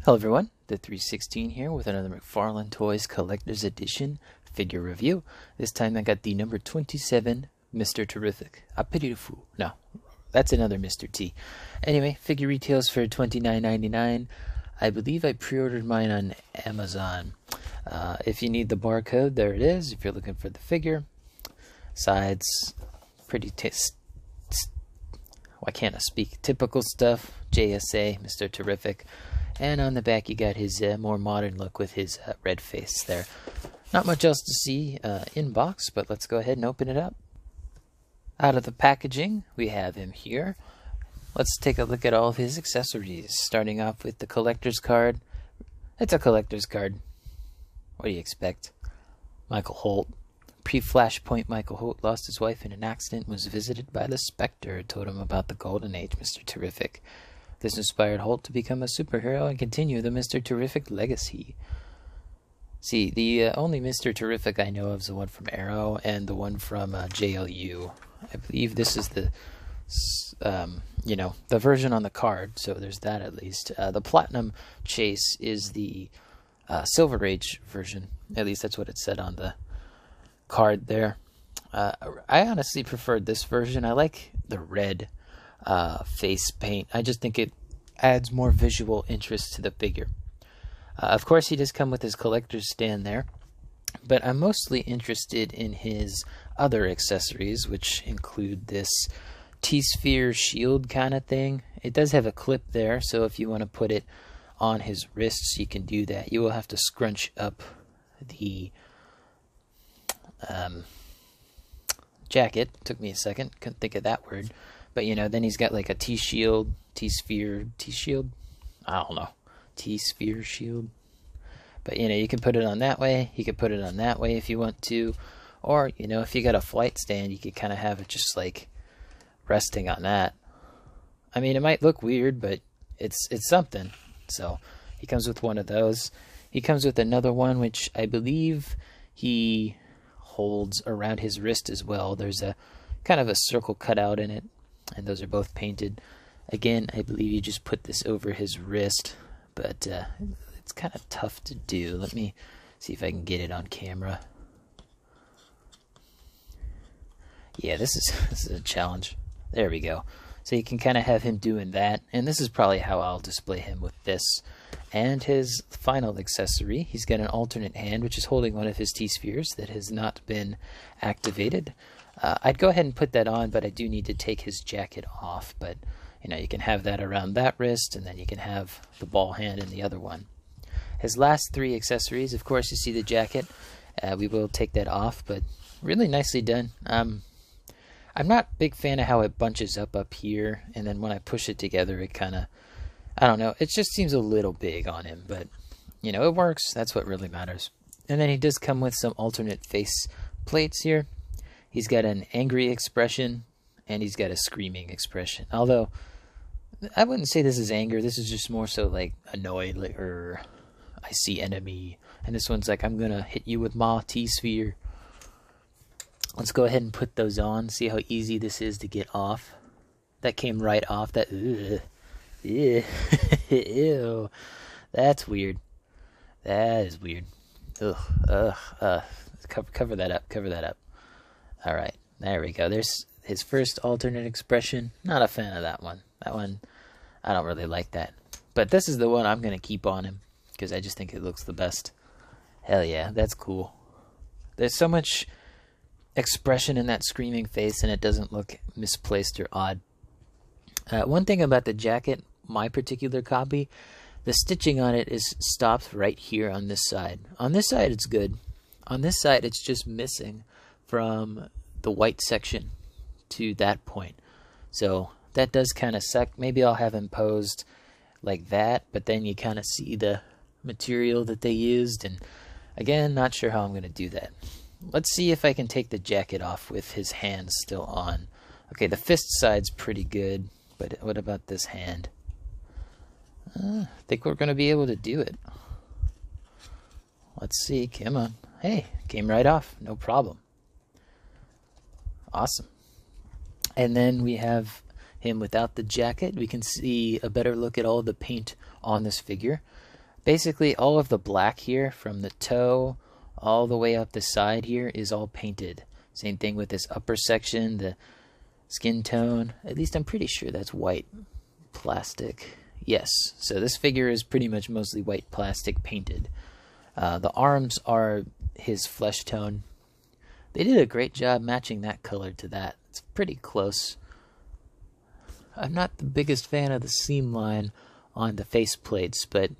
Hello everyone, the 316 here with another Mcfarlane Toys Collector's Edition figure review. This time I got the number 27 Mr. Terrific. I pity the fool. No, that's another Mr. T. Anyway, figure retails for $29.99. I believe I pre-ordered mine on Amazon. If you need the barcode, there it is. If you're looking for the figure, sides, pretty why can't I speak? Typical stuff, JSA, Mr. Terrific. And on the back you got his more modern look with his red face there. Not much else to see in box, but let's go ahead and open it up. Out of the packaging, we have him here. Let's take a look at all of his accessories, starting off with the collector's card. It's a collector's card. What do you expect? Michael Holt. Pre-Flashpoint Michael Holt lost his wife in an accident, was visited by the Spectre, told him about the Golden Age, Mr. Terrific. This inspired Holt to become a superhero and continue the Mr. Terrific legacy. See, the only Mr. Terrific I know of is the one from Arrow and the one from JLU. I believe this is the, the version on the card, so there's that at least. The Platinum Chase is the Silver Age version. At least that's what it said on the card there. I honestly preferred this version. I like the red face paint. I just think it adds more visual interest to the figure. Of course, he does come with his collector's stand there, but I'm mostly interested in his other accessories, which include this T-sphere shield kind of thing. It does have a clip there, so if you want to put it on his wrists, you can do that. You will have to scrunch up the jacket. Took me a second, couldn't think of that word. But, then he's got like a T-shield, T-sphere, T-shield? I don't know. T-sphere shield. But, you can put it on that way. You can put it on that way if you want to. Or, if you got a flight stand, you could kind of have it just like resting on that. I mean, it might look weird, but it's something. So, he comes with one of those. He comes with another one, which I believe he holds around his wrist as well. There's a kind of a circle cut out in it. And those are both painted. Again, I believe you just put this over his wrist, but it's kind of tough to do. Let me see if I can get it on camera. Yeah, this is a challenge. There we go. So you can kind of have him doing that, and this is probably how I'll display him with this. And his final accessory, he's got an alternate hand, which is holding one of his T-spheres that has not been activated. I'd go ahead and put that on, but I do need to take his jacket off. But, you can have that around that wrist, and then you can have the ball hand in the other one. His last three accessories, of course, you see the jacket. We will take that off, but really nicely done. I'm not a big fan of how it bunches up here, and then when I push it together, it kind of, I don't know, it just seems a little big on him. But, it works. That's what really matters. And then he does come with some alternate face plates here. He's got an angry expression, and he's got a screaming expression. Although, I wouldn't say this is anger. This is just more so like annoyed, or I see enemy. And this one's like, I'm going to hit you with my T-sphere. Let's go ahead and put those on. See how easy this is to get off. That came right off. That, ew. That's weird. That is weird. Cover that up. Cover that up. Alright, there we go. There's his first alternate expression. Not a fan of that one. That one, I don't really like that. But this is the one I'm going to keep on him, because I just think it looks the best. Hell yeah, that's cool. There's so much expression in that screaming face, and it doesn't look misplaced or odd. One thing about the jacket, my particular copy, the stitching on it is stopped right here on this side. On this side, it's good. On this side, it's just missing from the white section to that point. So that does kind of suck. Maybe I'll have him posed like that, but then you kind of see the material that they used, and again, not sure how I'm going to do that. Let's see if I can take the jacket off with his hands still on. Okay, the fist side's pretty good, but what about this hand? I think we're going to be able to do it. Let's see, come on. Hey, came right off, no problem. Awesome. And then we have him without the jacket. We can see a better look at all the paint on this figure. Basically, all of the black here from the toe all the way up the side here is all painted. Same thing with this upper section, the skin tone. At least I'm pretty sure that's white plastic. Yes, so this figure is pretty much mostly white plastic painted. The arms are his flesh tone. They did a great job matching that color to that. It's pretty close. I'm not the biggest fan of the seam line on the face plates, but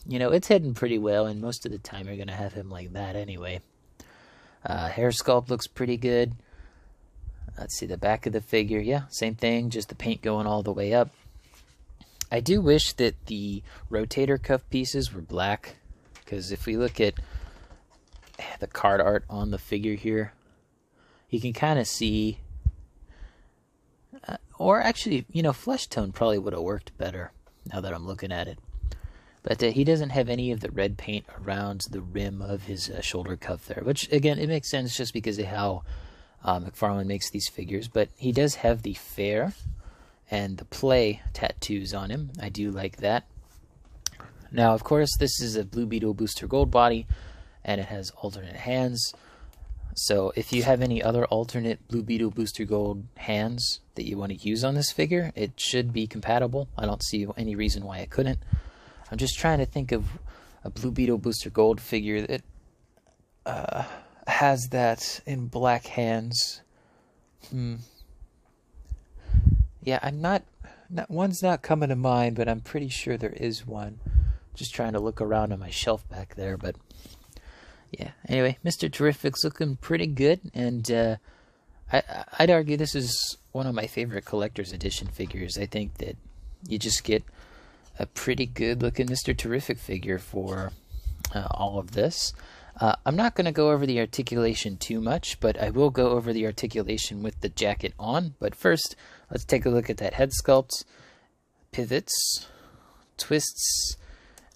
you know, it's hidden pretty well, and most of the time you're going to have him like that anyway. Hair sculpt looks pretty good. Let's see the back of the figure. Yeah, same thing, just the paint going all the way up. I do wish that the rotator cuff pieces were black, because if we look at the card art on the figure here, you can kind of see, or actually, you know, flesh tone probably would have worked better now that I'm looking at it. But he doesn't have any of the red paint around the rim of his shoulder cuff there, which, again, it makes sense just because of how Mcfarlane makes these figures. But he does have the fair and the play tattoos on him. I do like that. Now, of course, this is a Blue Beetle Booster Gold body, and it has alternate hands. So if you have any other alternate Blue Beetle Booster Gold hands that you want to use on this figure, it should be compatible. I don't see any reason why it couldn't. I'm just trying to think of a Blue Beetle Booster Gold figure that has that in black hands. Yeah, I'm not one's not coming to mind, but I'm pretty sure there is one. Just trying to look around on my shelf back there, but yeah. Anyway, Mr. Terrific's looking pretty good, and I'd argue this is one of my favorite collector's edition figures. I think that you just get a pretty good looking Mr. Terrific figure for all of this. I'm not going to go over the articulation too much, but I will go over the articulation with the jacket on. But first, let's take a look at that head sculpt. Pivots, twists.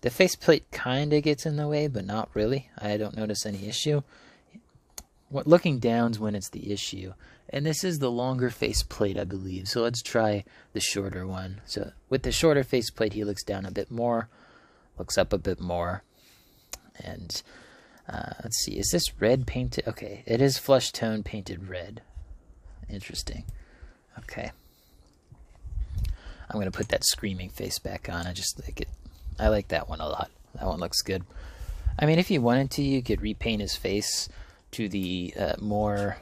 The faceplate kind of gets in the way, but not really. I don't notice any issue. Looking down's when it's the issue. And this is the longer faceplate, I believe. So let's try the shorter one. So with the shorter faceplate, he looks down a bit more, looks up a bit more. And let's see, is this red painted? Okay, it is flesh tone painted red. Interesting. Okay. I'm going to put that screaming face back on. I just like it. I like that one a lot. That one looks good. I mean, if you wanted to, you could repaint his face to the more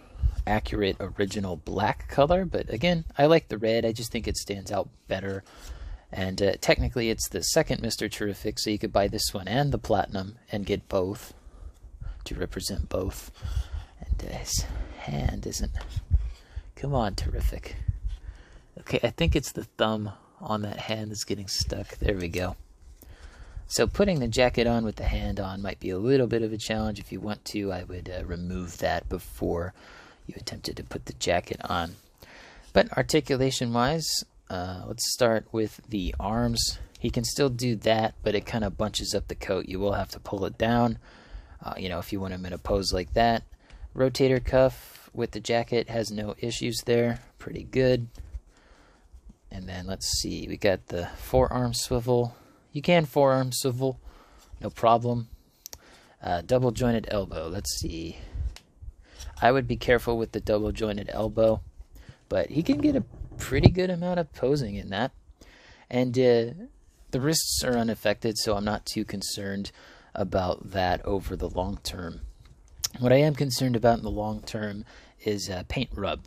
accurate original black color, but again, I like the red. I just think it stands out better. And technically it's the second Mr. Terrific, so you could buy this one and the platinum and get both to represent both. And his hand isn't... Come on, Terrific. Okay, I think it's the thumb on that hand that's getting stuck. There we go. So putting the jacket on with the hand on might be a little bit of a challenge. If you want to, I would remove that before you attempted to put the jacket on. But articulation-wise, let's start with the arms. He can still do that, but it kind of bunches up the coat. You will have to pull it down, you know, if you want him in a pose like that. Rotator cuff with the jacket has no issues there. Pretty good. And then let's see, we got the forearm swivel. You can forearm swivel, no problem. Double jointed elbow, let's see. I would be careful with the double jointed elbow, but he can get a pretty good amount of posing in that. And the wrists are unaffected, so I'm not too concerned about that over the long term. What I am concerned about in the long term is paint rub.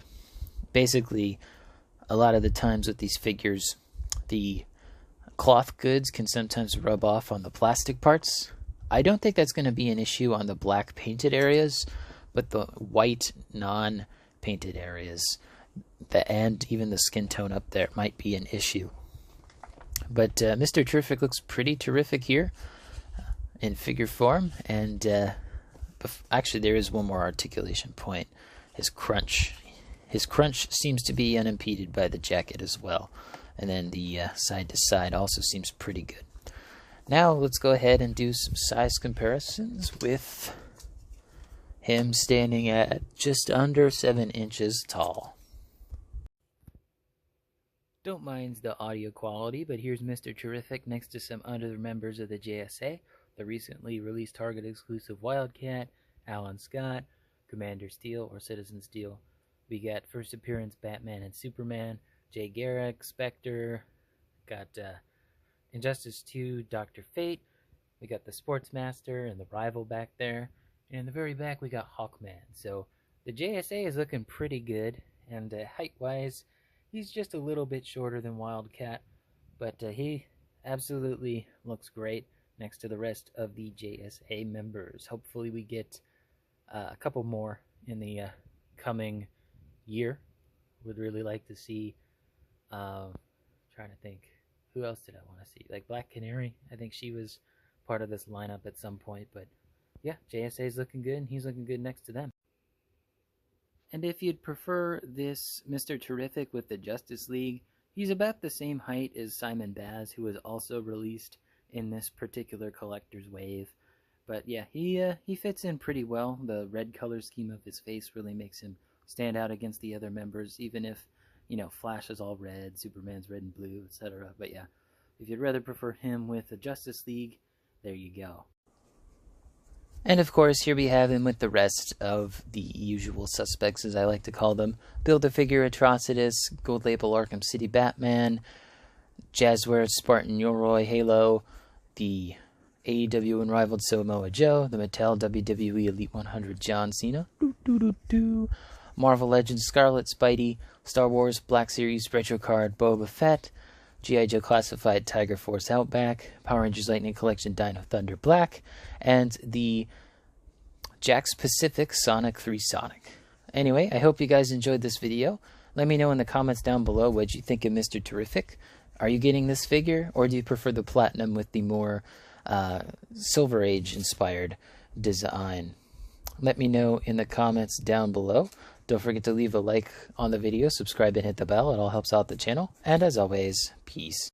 Basically, a lot of the times with these figures, the cloth goods can sometimes rub off on the plastic parts. I don't think that's going to be an issue on the black painted areas, but the white non-painted areas, and even the skin tone up there might be an issue. But Mr. Terrific looks pretty terrific here in figure form, and actually there is one more articulation point. His crunch seems to be unimpeded by the jacket as well. And then the side to side also seems pretty good. Now let's go ahead and do some size comparisons with him standing at just under 7 inches tall. Don't mind the audio quality, but here's Mr. Terrific next to some other members of the JSA, the recently released Target exclusive Wildcat, Alan Scott, Commander Steel or Citizen Steel. We got first appearance Batman and Superman, Jay Garrick, Spectre, got Injustice 2, Dr. Fate, we got the Sportsmaster and the Rival back there, and in the very back we got Hawkman. So the JSA is looking pretty good, and height-wise, he's just a little bit shorter than Wildcat, but he absolutely looks great next to the rest of the JSA members. Hopefully we get a couple more in the coming year. Would really like to see, trying to think, who else did I want to see? Like Black Canary, I think she was part of this lineup at some point, but yeah, JSA is looking good, and he's looking good next to them. And if you'd prefer this Mr. Terrific with the Justice League, he's about the same height as Simon Baz, who was also released in this particular collector's wave. But yeah, he fits in pretty well. The red color scheme of his face really makes him stand out against the other members, even if, you know, Flash is all red, Superman's red and blue, etc. But yeah, if you'd rather prefer him with the Justice League, there you go. And of course, here we have him with the rest of the usual suspects, as I like to call them. Build-A-Figure Atrocitus, Gold Label Arkham City Batman, Jazzware Spartan Yoroi Halo, the AEW Unrivaled Samoa Joe, the Mattel WWE Elite 100 John Cena, Marvel Legends Scarlet Spidey, Star Wars Black Series Retro Card Boba Fett, G.I. Joe Classified Tiger Force Outback, Power Rangers Lightning Collection Dino Thunder Black, and the Jakks Pacific Sonic 3 Sonic. Anyway, I hope you guys enjoyed this video. Let me know in the comments down below what you think of Mr. Terrific. Are you getting this figure, or do you prefer the Platinum with the more Silver Age inspired design? Let me know in the comments down below. Don't forget to leave a like on the video, subscribe, and hit the bell. It all helps out the channel. And as always, peace.